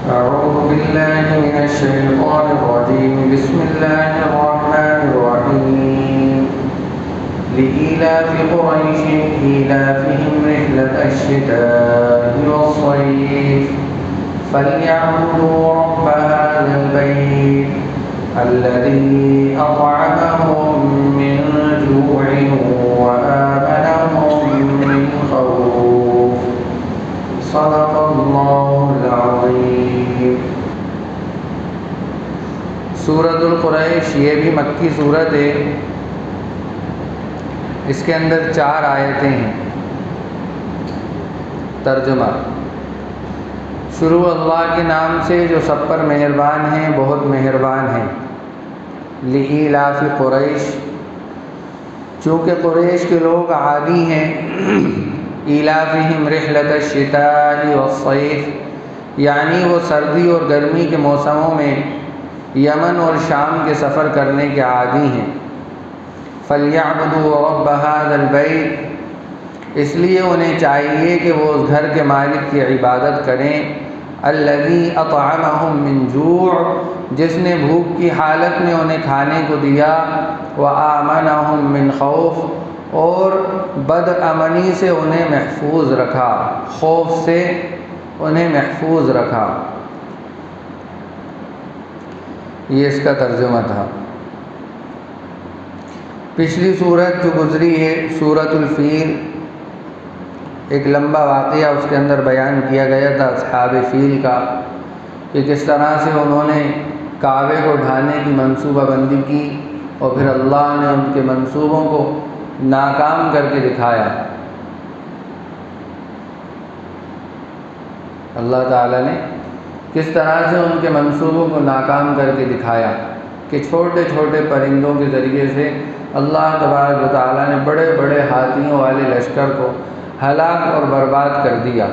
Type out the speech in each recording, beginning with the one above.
أعوذ بالله من الشيطان الرجيم. بسم الله الرحمن الرحيم. لإيلاف قريش إيلافهم رحلة الشتاء والصيف فليعبدوا رب هذا البيت الذي أطعمهم من جوع وآمنهم من خوف. صدق اللہ العظیم. سورۃ القریش یہ بھی مکی سورت ہے. اس کے اندر 4 آیتیں ہیں. ترجمہ. شروع اللہ کے نام سے جو سب پر مہربان ہیں، بہت مہربان ہیں. لإیلاف قریش، چونکہ قریش کے لوگ عادی ہیں. ایلافہم رحلۃ الشتاء والصیف، یعنی وہ سردی اور گرمی کے موسموں میں یمن اور شام کے سفر کرنے کے عادی ہیں. فلیعبدوا رب ھذا البیت، اس لیے انہیں چاہیے کہ وہ اس گھر کے مالک کی عبادت کریں. الذی اطعمہم من جوع، جس نے بھوک کی حالت میں انہیں کھانے کو دیا. وآمنہم من خوف، اور بد امنی سے انہیں محفوظ رکھا، خوف سے انہیں محفوظ رکھا. یہ اس کا ترجمہ تھا. پچھلی صورت جو گزری ہے سورۃ الفیل، ایک لمبا واقعہ اس کے اندر بیان کیا گیا تھا اصحاب فیل کا، کہ کس طرح سے انہوں نے کعبے کو ڈھانے کی منصوبہ بندی کی اور پھر اللہ نے ان کے منصوبوں کو ناکام کر کے دکھایا. اللہ تعالیٰ نے کس طرح سے ان کے منصوبوں کو ناکام کر کے دکھایا کہ چھوٹے چھوٹے پرندوں کے ذریعے سے اللہ تبارک و تعالیٰ نے بڑے بڑے ہاتھیوں والے لشکر کو ہلاک اور برباد کر دیا.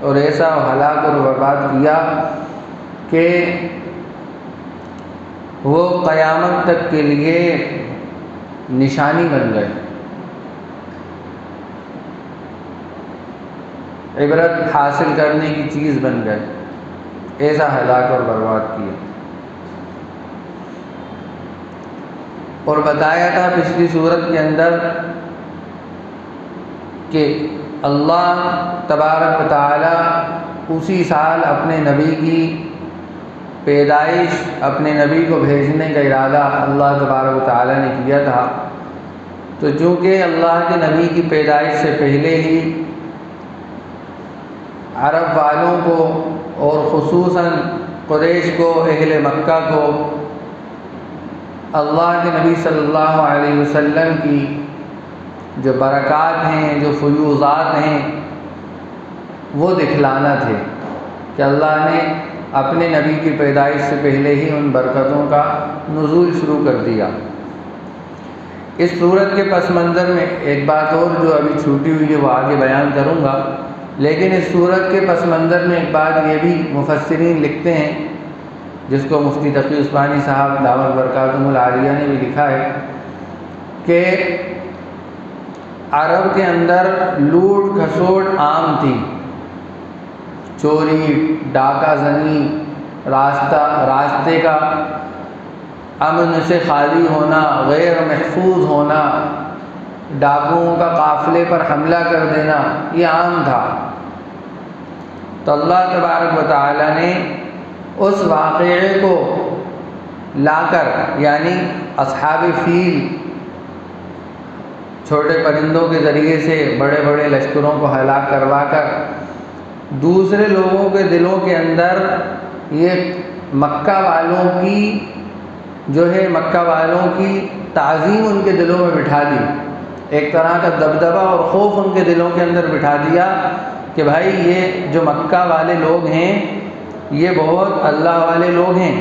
اور ایسا ہلاک اور برباد کیا کہ وہ قیامت تک کے لیے نشانی بن گئے، عبرت حاصل کرنے کی چیز بن گئے. ایسا ہلاک اور برباد کیا. اور بتایا تھا پچھلی صورت کے اندر کہ اللہ تبارک و تعالی اسی سال اپنے نبی کی پیدائش، اپنے نبی کو بھیجنے کا ارادہ اللہ تبارک و تعالی نے کیا تھا. تو چونکہ اللہ کے نبی کی پیدائش سے پہلے ہی عرب والوں کو اور خصوصاً قریش کو، اہل مکہ کو اللہ کے نبی صلی اللہ علیہ وسلم کی جو برکات ہیں، جو فیوضات ہیں، وہ دکھلانا تھے کہ اللہ نے اپنے نبی کی پیدائش سے پہلے ہی ان برکتوں کا نزول شروع کر دیا. اس صورت کے پس منظر میں ایک بات اور جو ابھی چھوٹی ہوئی ہے وہ آگے بیان کروں گا، لیکن اس صورت کے پس منظر میں ایک بات یہ بھی مفسرین لکھتے ہیں، جس کو مفتی تقی عثمانی صاحب دامت برکاتہم العالیہ نے بھی لکھا ہے، کہ عرب کے اندر لوٹ کھسوٹ عام تھی. چوری، ڈاکہ زنی، راستے کا امن سے خالی ہونا، غیر محفوظ ہونا، ڈاکوؤں کا قافلے پر حملہ کر دینا، یہ عام تھا. تو اللہ تبارک و تعالی نے اس واقعے کو لا کر، یعنی اصحاب فیل چھوٹے پرندوں کے ذریعے سے بڑے بڑے لشکروں کو ہلاک کروا کر دوسرے لوگوں کے دلوں کے اندر یہ مکہ والوں کی تعظیم ان کے دلوں میں بٹھا دی. ایک طرح کا دبدبہ اور خوف ان کے دلوں کے اندر بٹھا دیا کہ بھائی یہ جو مکہ والے لوگ ہیں یہ بہت اللہ والے لوگ ہیں.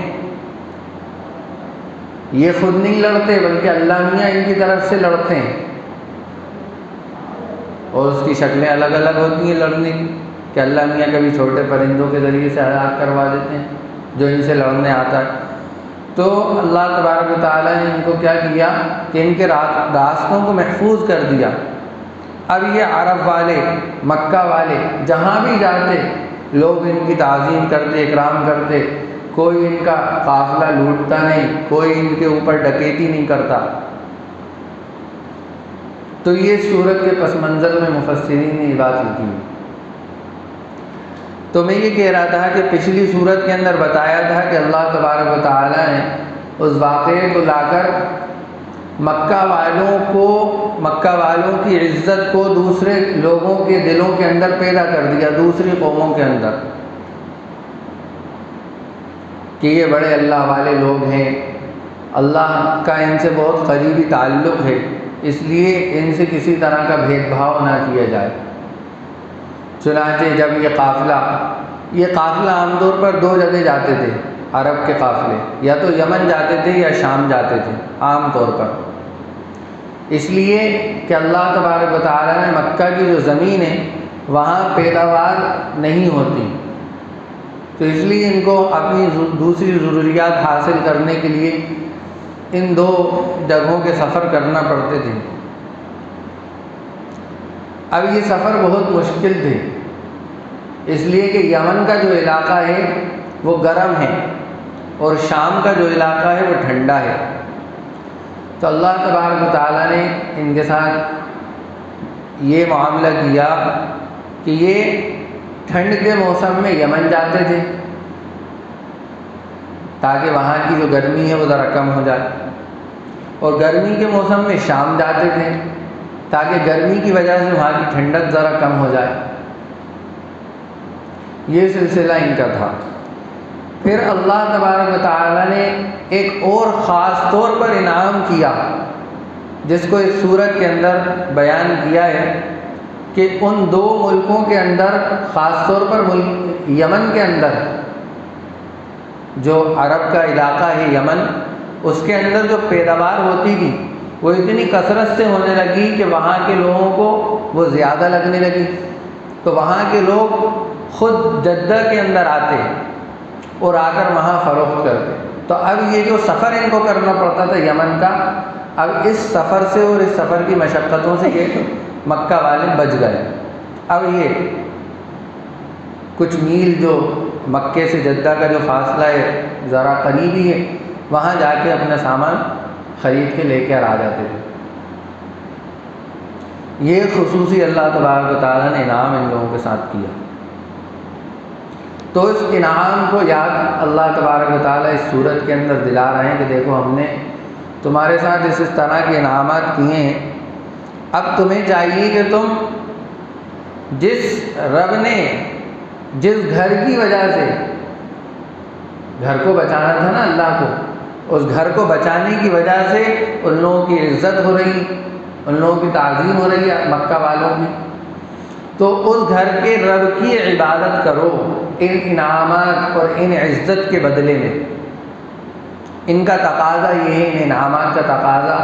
یہ خود نہیں لڑتے بلکہ اللہ میاں ان کی طرف سے لڑتے ہیں. اور اس کی شکلیں الگ الگ ہوتی ہیں لڑنے کی، کہ اللہ میاں کبھی چھوٹے پرندوں کے ذریعے سے ہلاک کروا دیتے ہیں جو ان سے لڑنے آتا ہے. تو اللہ تبارک و تعالیٰ نے ان کو کیا کیا کہ ان کے راستوں کو محفوظ کر دیا. اب یہ عرب والے، مکہ والے جہاں بھی جاتے لوگ ان کی تعظیم کرتے، اکرام کرتے، کوئی ان کا قافلہ لوٹتا نہیں، کوئی ان کے اوپر ڈکیتی نہیں کرتا۔ تو یہ صورت کے پس منظر میں مفسرین نے یہ بات لکھی ہے۔ تو میں یہ کہہ رہا تھا کہ پچھلی صورت کے اندر بتایا تھا کہ اللہ تبارک و تعالیٰ نے اس واقعے کو لا کر مکہ والوں کی عزت کو دوسرے لوگوں کے دلوں کے اندر پیدا کر دیا، دوسری قوموں کے اندر، کہ یہ بڑے اللہ والے لوگ ہیں، اللہ کا ان سے بہت قریبی تعلق ہے، اس لیے ان سے کسی طرح کا بھید بھاؤ نہ کیا جائے۔ چنانچہ جب یہ قافلہ عام طور پر دو جگہ جاتے تھے، عرب کے قافلے یا تو یمن جاتے تھے یا شام جاتے تھے عام طور پر، اس لیے کہ اللہ تبارک و تعالیٰ نے مکہ کی جو زمین ہے وہاں پیداوار نہیں ہوتی، تو اس لیے ان کو اپنی دوسری ضروریات حاصل کرنے کے لیے ان دو جگہوں کے سفر کرنا پڑتے تھے۔ اب یہ سفر بہت مشکل تھے، اس لیے کہ یمن کا جو علاقہ ہے وہ گرم ہے اور شام کا جو علاقہ ہے وہ ٹھنڈا ہے۔ تو اللہ تبارک و تعالیٰ نے ان کے ساتھ یہ معاملہ کیا کہ یہ ٹھنڈ کے موسم میں یمن جاتے تھے تاکہ وہاں کی جو گرمی ہے وہ ذرا کم ہو جائے، اور گرمی کے موسم میں شام جاتے تھے تاکہ گرمی کی وجہ سے وہاں کی ٹھنڈک ذرا کم ہو جائے۔ یہ سلسلہ ان کا تھا۔ پھر اللہ تبارک و تعالیٰ نے ایک اور خاص طور پر انعام کیا جس کو اس سورت کے اندر بیان کیا ہے کہ ان دو ملکوں کے اندر، خاص طور پر ملک یمن کے اندر، جو عرب کا علاقہ ہے یمن، اس کے اندر جو پیداوار ہوتی تھی وہ اتنی کثرت سے ہونے لگی کہ وہاں کے لوگوں کو وہ زیادہ لگنے لگی، تو وہاں کے لوگ خود جدہ کے اندر آتے اور آ کر وہاں فروخت کرتے۔ تو اب یہ جو سفر ان کو کرنا پڑتا تھا یمن کا، اب اس سفر سے اور اس سفر کی مشقتوں سے یہ مکہ والے بچ گئے۔ اب یہ کچھ میل جو مکے سے جدہ کا جو فاصلہ ہے ذرا قریبی ہے، وہاں جا کے اپنا سامان خرید کے لے کر آ جاتے تھے۔ یہ خصوصی اللہ تبارک و تعالیٰ نے انعام ان لوگوں کے ساتھ کیا۔ تو اس انعام کو یاد اللہ تبارک و تعالیٰ اس صورت کے اندر دلا رہے ہیں کہ دیکھو ہم نے تمہارے ساتھ اس طرح کے انعامات کیے ہیں، اب تمہیں چاہیے کہ تم جس رب نے جس گھر کی وجہ سے گھر کو بچانا تھا نا اللہ کو، اس گھر کو بچانے کی وجہ سے ان لوگوں کی عزت ہو رہی، ان لوگوں کی تعظیم ہو رہی ہے مکہ والوں کی، تو اس گھر کے رب کی عبادت کرو ان انعامات اور ان عزت کے بدلے میں۔ ان کا تقاضا یہ ہے، ان انعامات کا تقاضا،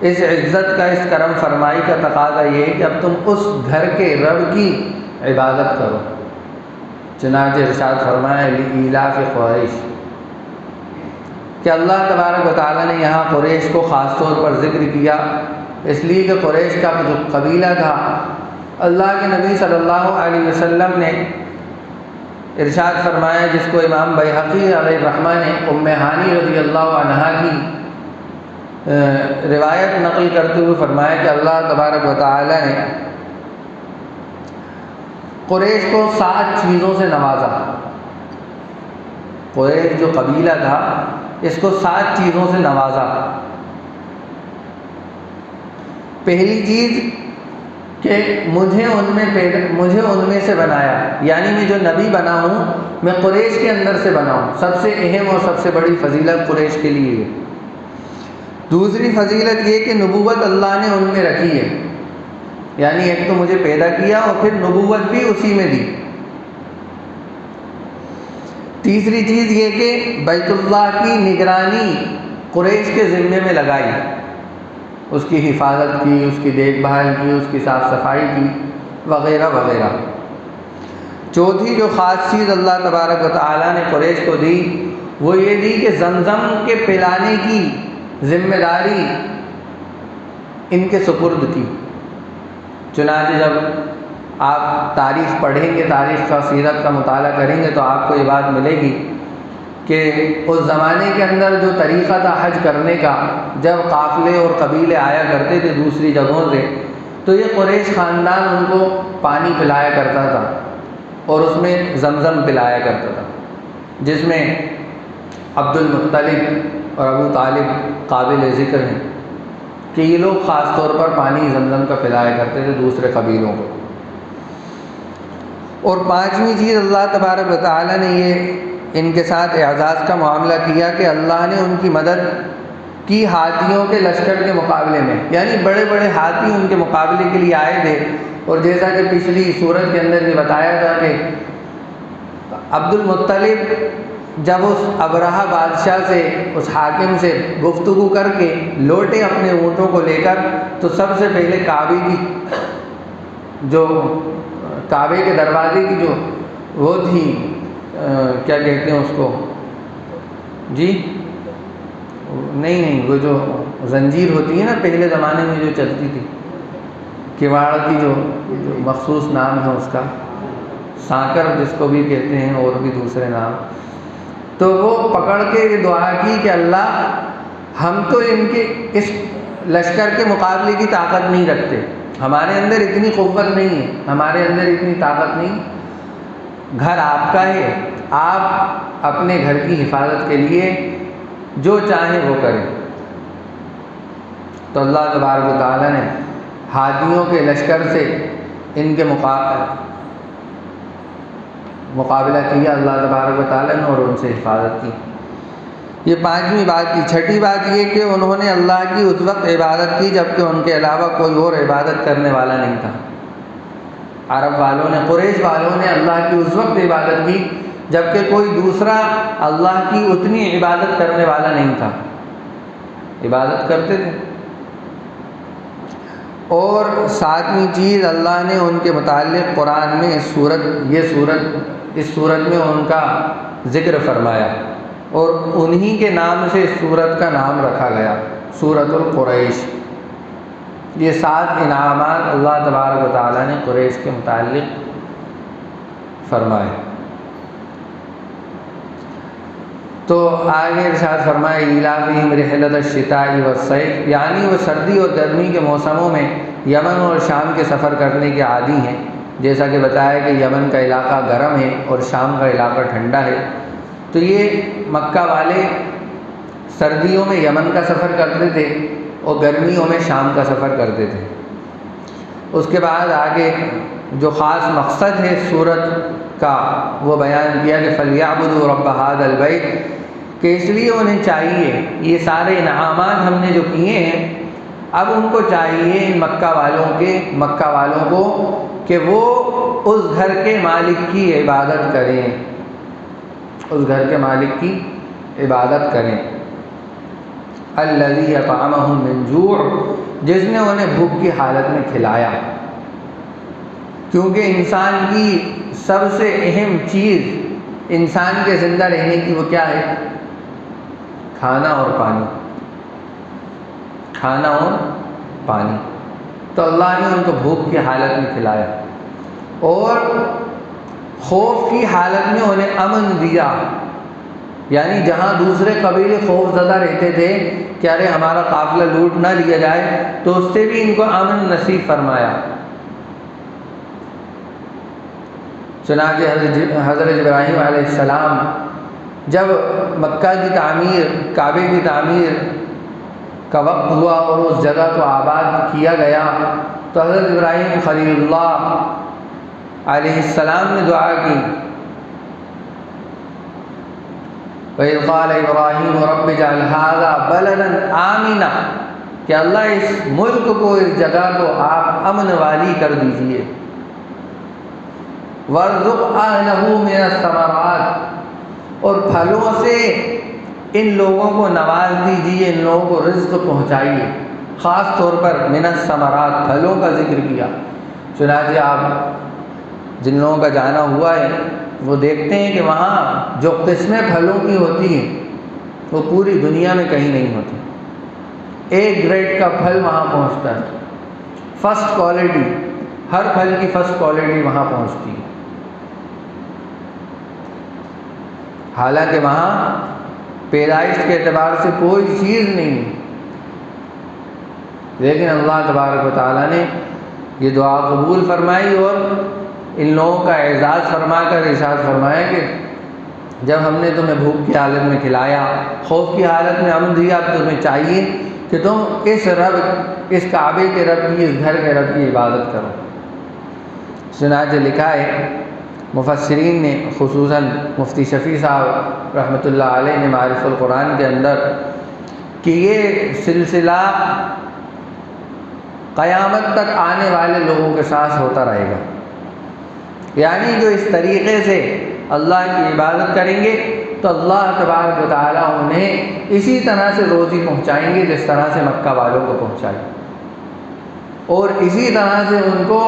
اس عزت کا، اس کرم فرمائی کا تقاضا یہ ہے کہ اب تم اس گھر کے رب کی عبادت کرو۔ چنانچہ ارشاد فرمایا لإیلاف قریش، کہ اللہ تبارک و تعالیٰ نے یہاں قریش کو خاص طور پر ذکر کیا، اس لیے کہ قریش کا جو قبیلہ تھا، اللہ کے نبی صلی اللہ علیہ وسلم نے ارشاد فرمایا، جس کو امام بیہقی علیہ الرحمہ نے ام ہانی رضی اللہ عنہا کی روایت نقل کرتے ہوئے فرمایا کہ اللہ تبارک و تعالیٰ نے قریش کو 7 چیزوں سے نوازا۔ قریش جو قبیلہ تھا اس کو 7 چیزوں سے نوازا۔ پہلی چیز کہ مجھے ان میں سے بنایا، یعنی میں جو نبی بنا ہوں میں قریش کے اندر سے بنا ہوں۔ سب سے اہم اور سب سے بڑی فضیلت قریش کے لیے ہے۔ دوسری فضیلت یہ کہ نبوت اللہ نے ان میں رکھی ہے، یعنی ایک تو مجھے پیدا کیا اور پھر نبوت بھی اسی میں دی۔ تیسری چیز یہ کہ بیت اللہ کی نگرانی قریش کے ذمے میں لگائی، اس کی حفاظت کی، اس کی دیکھ بھال کی، اس کی صاف صفائی کی، وغیرہ وغیرہ۔ چوتھی جو خاص چیز اللہ تبارک و تعالیٰ نے قریش کو دی وہ یہ دی کہ زمزم کے پلانے کی ذمہ داری ان کے سپرد کی۔ چنانچہ جب آپ تاریخ پڑھیں گے، تاریخ کا، سیرت کا مطالعہ کریں گے تو آپ کو یہ بات ملے گی کہ اس زمانے کے اندر جو طریقہ تھا حج کرنے کا، جب قافلے اور قبیلے آیا کرتے تھے دوسری جگہوں سے، تو یہ قریش خاندان ان کو پانی پلایا کرتا تھا اور اس میں زمزم پلایا کرتا تھا، جس میں عبد المطلب اور ابو طالب قابل ذکر ہیں کہ یہ لوگ خاص طور پر پانی زمزم کا پلایا کرتے تھے دوسرے قبیلوں کو۔ اور پانچویں چیز، اللہ تبارک و تعالیٰ نے یہ ان کے ساتھ اعزاز کا معاملہ کیا کہ اللہ نے ان کی مدد کی ہاتھیوں کے لشکر کے مقابلے میں، یعنی بڑے بڑے ہاتھی ان کے مقابلے کے لیے آئے تھے۔ اور جیسا کہ پچھلی صورت کے اندر یہ بتایا تھا کہ عبد المطلب جب اس ابرہہ بادشاہ سے، اس حاکم سے گفتگو کر کے لوٹے اپنے اونٹوں کو لے کر، تو سب سے پہلے کعبے کے دروازے کی جو وہ تھی، کیا کہتے ہیں اس کو، جی نہیں وہ جو زنجیر ہوتی ہے نا پہلے زمانے میں جو چلتی تھی، کواڑ کی جو مخصوص نام ہے اس کا، سانکر جس کو بھی کہتے ہیں اور بھی دوسرے نام، تو وہ پکڑ کے یہ دعا کی کہ اللہ ہم تو ان کے اس لشکر کے مقابلے کی طاقت نہیں رکھتے، ہمارے اندر اتنی قوت نہیں ہے، ہمارے اندر اتنی طاقت نہیں، گھر آپ کا ہے، آپ اپنے گھر کی حفاظت کے لیے جو چاہیں وہ کریں۔ تو اللہ تبارک و تعالیٰ نے ہاتھیوں کے لشکر سے ان کے مقابلہ کیا اللہ تبارک و تعالیٰ نے، اور ان سے حفاظت کی۔ یہ پانچویں بات کی۔ چھٹی بات یہ کہ انہوں نے اللہ کی اس وقت عبادت کی جبکہ ان کے علاوہ کوئی اور عبادت کرنے والا نہیں تھا۔ عرب والوں نے، قریش والوں نے اللہ کی اس وقت عبادت کی جبکہ کوئی دوسرا اللہ کی اتنی عبادت کرنے والا نہیں تھا، عبادت کرتے تھے۔ اور ساتویں چیز، اللہ نے ان کے متعلق قرآن میں اس صورت میں ان کا ذکر فرمایا اور انہی کے نام سے اس صورت کا نام رکھا گیا، سورۃ القریش۔ یہ 7 انعامات اللہ تبارک و تعالیٰ نے قریش کے متعلق فرمائے۔ تو آگے ارشاد فرمائے ایلافہم رحلۃ الشتاء والصیف، یعنی وہ سردی اور گرمی کے موسموں میں یمن اور شام کے سفر کرنے کے عادی ہیں، جیسا کہ بتایا کہ یمن کا علاقہ گرم ہے اور شام کا علاقہ ٹھنڈا ہے۔ تو یہ مکہ والے سردیوں میں یمن کا سفر کرتے تھے اور گرمیوں میں شام کا سفر کرتے تھے۔ اس کے بعد آگے جو خاص مقصد ہے سورت کا وہ بیان کیا کہ فَلْيَعْبُدُوا رَبَّ هَذَا الْبَيْتِ، کہ اس لیے انہیں چاہیے، یہ سارے انعامات ہم نے جو کیے ہیں، اب ان کو چاہیے مکہ والوں کو کہ وہ اس گھر کے مالک کی عبادت کریں، اس گھر کے مالک کی عبادت کریں۔ الذی اطعمہم من جوع، جس نے انہیں بھوک کی حالت میں کھلایا، کیونکہ انسان کی سب سے اہم چیز انسان کے زندہ رہنے کی وہ کیا ہے؟ کھانا اور پانی، کھانا اور پانی۔ تو اللہ نے ان کو بھوک کی حالت میں کھلایا اور خوف کی حالت میں انہیں امن دیا، یعنی جہاں دوسرے قبیلے خوف زدہ رہتے تھے کہ ارے ہمارا قافلہ لوٹ نہ لیا جائے، تو اس سے بھی ان کو امن نصیب فرمایا۔ چنانچہ حضرت ابراہیم علیہ السلام جب مکہ کی تعمیر، کعبے کی تعمیر کا وقت ہوا اور اس جگہ کو آباد کیا گیا، تو حضرت ابراہیم خلیل اللہ علیہ السلام نے دعا کی، وَإِذْ قَالَ إِبْرَاهِيمُ رَبِّ اجْعَلْ هَٰذَا بَلَدًا آمِنًا، کہ اللہ اس ملک کو، اس جگہ کو آپ امن والی کر دیجئے، وَارْزُقْ أَهْلَهُ مِنَ الثَّمَرَاتِ، اور پھلوں سے ان لوگوں کو نواز دیجئے، ان لوگوں کو رزق پہنچائیے، خاص طور پر من الثمرات، پھلوں کا ذکر کیا۔ چنانچہ آپ جن لوگوں کا جانا ہوا ہے وہ دیکھتے ہیں کہ وہاں جو قسمیں پھلوں کی ہوتی ہیں وہ پوری دنیا میں کہیں نہیں ہوتی۔ ایک گریڈ کا پھل وہاں پہنچتا ہے، فرسٹ کوالٹی، ہر پھل کی فرسٹ کوالٹی وہاں پہنچتی ہے، حالانکہ وہاں پیدائش کے اعتبار سے کوئی چیز نہیں ہے، لیکن اللہ تبارک و تعالیٰ نے یہ دعا قبول فرمائی اور ان لوگوں کا اعزاز فرما کر ارشاد فرمایا کہ جب ہم نے تمہیں بھوک کی حالت میں کھلایا، خوف کی حالت میں امن دیا، اب تمہیں چاہیے کہ تم اس رب، اس کعبے کے رب کی، اس گھر کے رب کی عبادت کرو۔ چنانچہ لکھا ہے مفسرین نے، خصوصاً مفتی شفیع صاحب رحمۃ اللہ علیہ نے معارف القرآن کے اندر، کہ یہ سلسلہ قیامت تک آنے والے لوگوں کے ساتھ ہوتا رہے گا، یعنی جو اس طریقے سے اللہ کی عبادت کریں گے تو اللہ تبارک و تعالیٰ انہیں اسی طرح سے روزی پہنچائیں گے جس طرح سے مکہ والوں کو پہنچائی، اور اسی طرح سے ان کو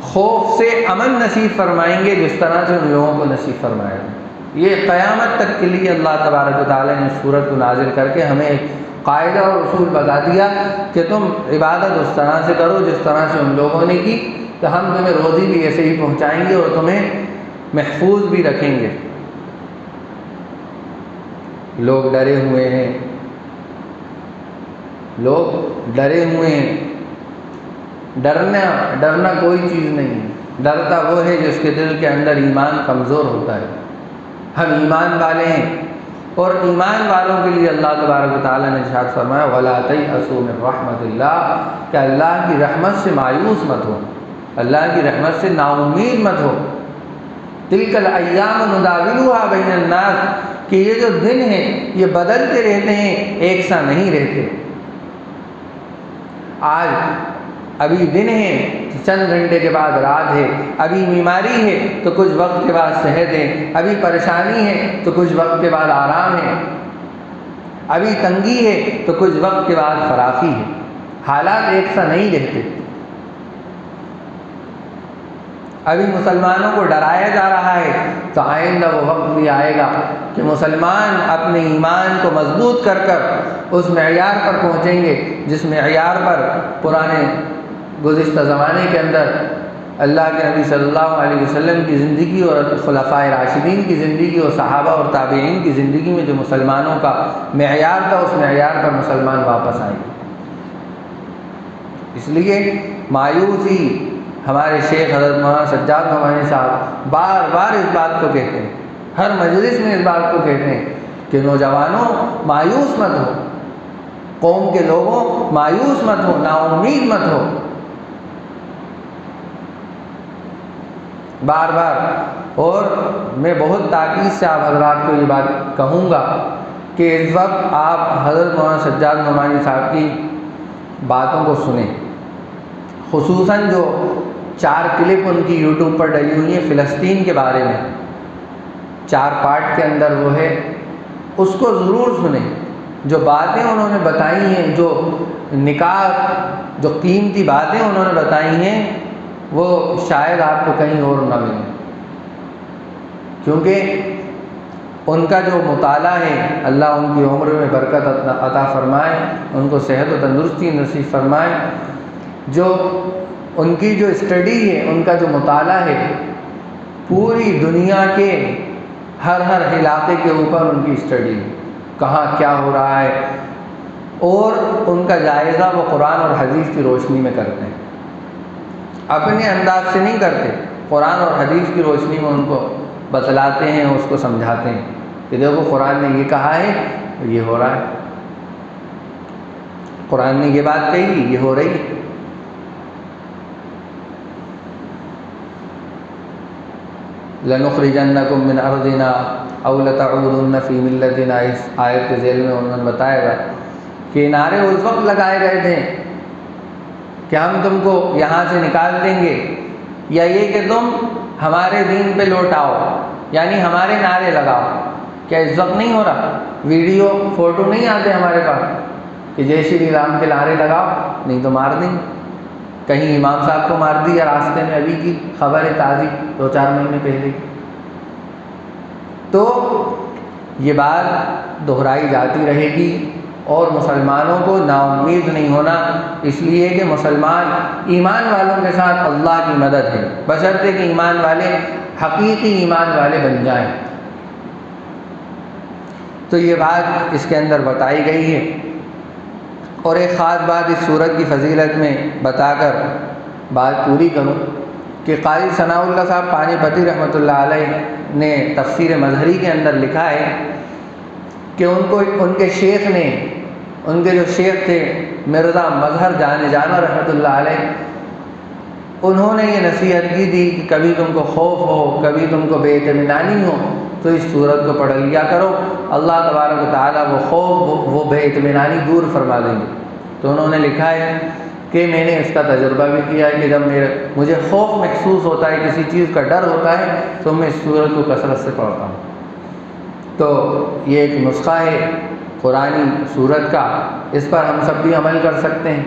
خوف سے امن نصیب فرمائیں گے جس طرح سے ان لوگوں کو نصیب فرمائیں گے۔ یہ قیامت تک کے لیے اللہ تبارک و تعالیٰ نے سورت کو نازل کر کے ہمیں ایک قاعدہ اور اصول بتا دیا کہ تم عبادت اس طرح سے کرو جس طرح سے ان لوگوں نے کی، تو ہم تمہیں روزی بھی ایسے ہی پہنچائیں گے اور تمہیں محفوظ بھی رکھیں گے۔ لوگ ڈرے ہوئے ہیں، لوگ ڈرے ہوئے ہیں۔ ڈرنا کوئی چیز نہیں ہے، ڈرتا وہ ہے جس کے دل کے اندر ایمان کمزور ہوتا ہے۔ ہم ایمان والے ہیں، اور ایمان والوں کے لیے اللہ تبارک و تعالیٰ نے ارشاد فرمایا وَلَا تَيْأَسُوا مِن رَحْمَةِ اللَّهِ، کہ اللہ کی رحمت سے مایوس مت ہو، اللہ کی رحمت سے نا امید مت ہو۔ تِلْكَ الْأَيَّامُ نُدَاوِلُهَا بَيْنَ النَّاسِ، کہ یہ جو دن ہیں یہ بدلتے رہتے ہیں، ایک سا نہیں رہتے۔ آج ابھی دن ہے، چند گھنٹے کے بعد رات ہے، ابھی بیماری ہے تو کچھ وقت کے بعد صحت ہے، ابھی پریشانی ہے تو کچھ وقت کے بعد آرام ہے، ابھی تنگی ہے تو کچھ وقت کے بعد فراخی ہے۔ حالات ایک سا نہیں رہتے۔ ابھی مسلمانوں کو ڈرایا جا رہا ہے تو آئندہ وہ وقت بھی آئے گا کہ مسلمان اپنے ایمان کو مضبوط کر کر اس معیار پر پہنچیں گے جس معیار پر پرانے گزشتہ زمانے کے اندر اللہ کے نبی صلی اللہ علیہ وسلم کی زندگی اور خلفائے راشدین کی زندگی اور صحابہ اور تابعین کی زندگی میں جو مسلمانوں کا معیار تھا، اس معیار پر مسلمان واپس آئیں گے۔ اس لیے مایوسی، ہمارے شیخ حضرت مولانا سجاد نعمانی صاحب بار بار اس بات کو کہتے ہیں، ہر مجلس میں اس بات کو کہتے ہیں کہ نوجوانوں مایوس مت ہو، قوم کے لوگوں مایوس مت ہو، نا امید مت ہو۔ بار بار، اور میں بہت تاکید سے آپ حضرات کو یہ بات کہوں گا کہ اس وقت آپ حضرت مولانا سجاد نعمانی صاحب کی باتوں کو سنیں، خصوصاً جو 4 کلپ ان کی یوٹیوب پر ڈلی ہوئی ہیں فلسطین کے بارے میں، 4 پارٹ کے اندر وہ ہے، اس کو ضرور سنیں۔ جو باتیں انہوں نے بتائی ہیں، جو نکاح، جو قیمتی باتیں انہوں نے بتائی ہیں، وہ شاید آپ کو کہیں اور نہ ملیں، کیونکہ ان کا جو مطالعہ ہے، اللہ ان کی عمر میں برکت عطا فرمائے، ان کو صحت و تندرستی نصیب فرمائے۔ جو ان کی جو اسٹڈی ہے، ان کا جو مطالعہ ہے، پوری دنیا کے ہر علاقے کے اوپر ان کی اسٹڈی ہے، کہاں کیا ہو رہا ہے، اور ان کا جائزہ وہ قرآن اور حدیث کی روشنی میں کرتے ہیں، اپنے انداز سے نہیں کرتے، قرآن اور حدیث کی روشنی میں ان کو بتلاتے ہیں، اس کو سمجھاتے ہیں کہ دیکھو قرآن نے یہ کہا ہے تو یہ ہو رہا ہے، قرآن نے یہ بات کہی، یہ ہو رہی ہے۔ لَنُخْرِجَنَّكُم مِّنْ أَرْضِنَا أَوْ لَتَعُودُنَّ فِي مِلَّتِنَا، اس آیت کے ذیل میں انہوں نے بتایا گا کہ نعرے اس وقت لگائے گئے تھے کہ ہم تم کو یہاں سے نکال دیں گے، یا یہ کہ تم ہمارے دین پہ لوٹ آؤ، یعنی ہمارے نعرے لگاؤ۔ کیا اس وقت نہیں ہو رہا؟ ویڈیو فوٹو نہیں آتے ہمارے پاس کہ جے شری رام کے نعرے لگاؤ، نہیں تو مار دیں گے۔ کہیں امام صاحب کو مار دیا راستے میں، ابھی کی خبر ہے تازی، 2-4 مہینے پہلے۔ تو یہ بات دہرائی جاتی رہے گی اور مسلمانوں کو نا امید نہیں ہونا، اس لیے کہ مسلمان ایمان والوں کے ساتھ اللہ کی مدد ہے، بشرطے کہ ایمان والے حقیقی ایمان والے بن جائیں۔ تو یہ بات اس کے اندر بتائی گئی ہے۔ اور ایک خاص بات اس سورت کی فضیلت میں بتا کر بات پوری کروں کہ قاری ثناء اللہ صاحب پانی پتی رحمۃ اللہ علیہ نے تفسیر مظہری کے اندر لکھا ہے کہ ان کے شیخ نے، ان کے جو شیخ تھے مرزا مظہر جانا رحمۃ اللہ علیہ، انہوں نے یہ نصیحت کی تھی کہ کبھی تم کو خوف ہو، کبھی تم کو بے اطمینانی ہو تو اس سورت کو پڑھ لیا کرو، اللہ تبارک و تعالیٰ وہ خوف وہ بے اطمینانی دور فرما دیں گے۔ تو انہوں نے لکھا ہے کہ میں نے اس کا تجربہ بھی کیا ہے کہ جب مجھے خوف محسوس ہوتا ہے، کسی چیز کا ڈر ہوتا ہے، تو میں اس سورت کو کثرت سے پڑھتا ہوں۔ تو یہ ایک نسخہ ہے قرآنی سورت کا، اس پر ہم سب بھی عمل کر سکتے ہیں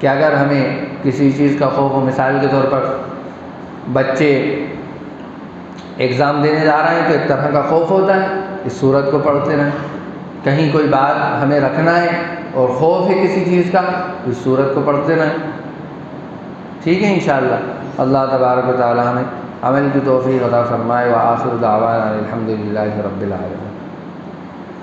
کہ اگر ہمیں کسی چیز کا خوف ہو، مثال کے طور پر بچے ایگزام دینے جا رہے ہیں تو ایک طرح کا خوف ہوتا ہے، اس سورت کو پڑھتے رہیں۔ کہیں کوئی بات ہمیں رکھنا ہے اور خوف ہے کسی چیز کا، اس سورت کو پڑھتے رہیں۔ ٹھیک ہے انشاءاللہ۔ اللہ تبارک و تعالیٰ ہمیں عمل کی توفیق عطا فرمائے۔ وآخر دعوانا الحمدللہ رب العالمین۔